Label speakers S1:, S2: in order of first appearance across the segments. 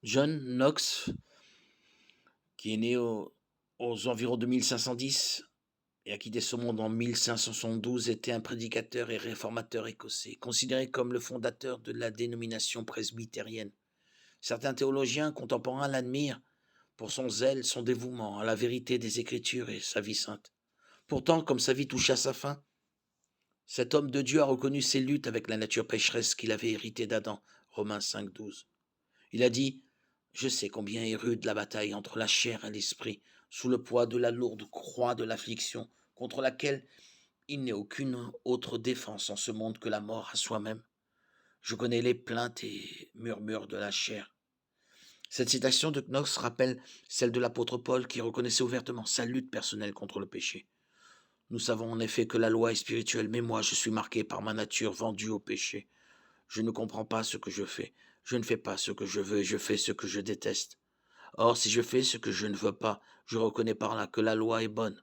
S1: John Knox, qui est né aux environs de 1510 et a quitté ce monde en 1572, était un prédicateur et réformateur écossais, considéré comme le fondateur de la dénomination presbytérienne. Certains théologiens contemporains l'admirent pour son zèle, son dévouement à la vérité des Écritures et sa vie sainte. Pourtant, comme sa vie touchait à sa fin, cet homme de Dieu a reconnu ses luttes avec la nature pécheresse qu'il avait héritée d'Adam, Romains 5,12. Il a dit: Je sais combien est rude la bataille entre la chair et l'esprit, sous le poids de la lourde croix de l'affliction, contre laquelle il n'est aucune autre défense en ce monde que la mort à soi-même. Je connais les plaintes et murmures de la chair. Cette citation de Knox rappelle celle de l'apôtre Paul qui reconnaissait ouvertement sa lutte personnelle contre le péché. Nous savons en effet que la loi est spirituelle, mais moi je suis marqué par ma nature vendue au péché. Je ne comprends pas ce que je fais. Je ne fais pas ce que je veux et je fais ce que je déteste. Or, si je fais ce que je ne veux pas, je reconnais par là que la loi est bonne.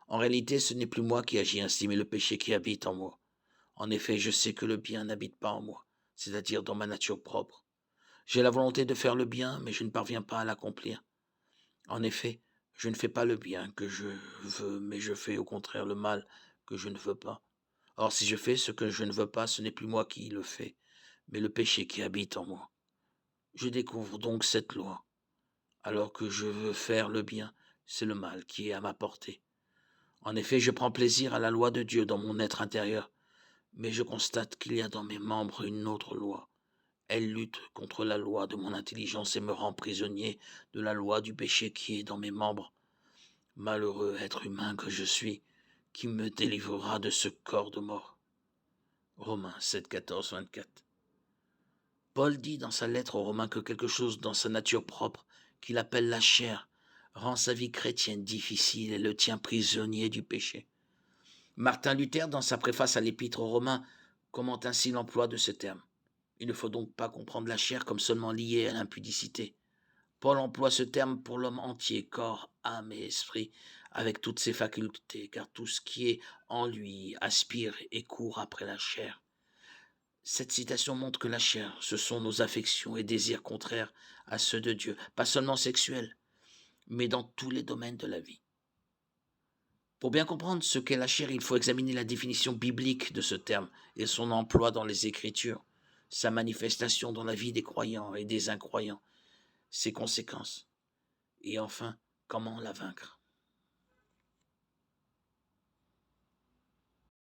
S1: En réalité, ce n'est plus moi qui agis ainsi, mais le péché qui habite en moi. En effet, je sais que le bien n'habite pas en moi, c'est-à-dire dans ma nature propre. J'ai la volonté de faire le bien, mais je ne parviens pas à l'accomplir. En effet, je ne fais pas le bien que je veux, mais je fais au contraire le mal que je ne veux pas. Or, si je fais ce que je ne veux pas, ce n'est plus moi qui le fais, mais le péché qui habite en moi. Je découvre donc cette loi. Alors que je veux faire le bien, c'est le mal qui est à ma portée. En effet, je prends plaisir à la loi de Dieu dans mon être intérieur, mais je constate qu'il y a dans mes membres une autre loi. Elle lutte contre la loi de mon intelligence et me rend prisonnier de la loi du péché qui est dans mes membres. Malheureux être humain que je suis, qui me délivrera de ce corps de mort. Romains 7, 14, 24. Paul dit dans sa lettre aux Romains que quelque chose dans sa nature propre, qu'il appelle la chair, rend sa vie chrétienne difficile et le tient prisonnier du péché. Martin Luther, dans sa préface à l'Épître aux Romains, commente ainsi l'emploi de ce terme. Il ne faut donc pas comprendre la chair comme seulement liée à l'impudicité. Paul emploie ce terme pour l'homme entier, corps, âme et esprit, avec toutes ses facultés, car tout ce qui est en lui aspire et court après la chair. Cette citation montre que la chair, ce sont nos affections et désirs contraires à ceux de Dieu, pas seulement sexuels, mais dans tous les domaines de la vie. Pour bien comprendre ce qu'est la chair, il faut examiner la définition biblique de ce terme et son emploi dans les Écritures, sa manifestation dans la vie des croyants et des incroyants, ses conséquences, et enfin, comment la vaincre.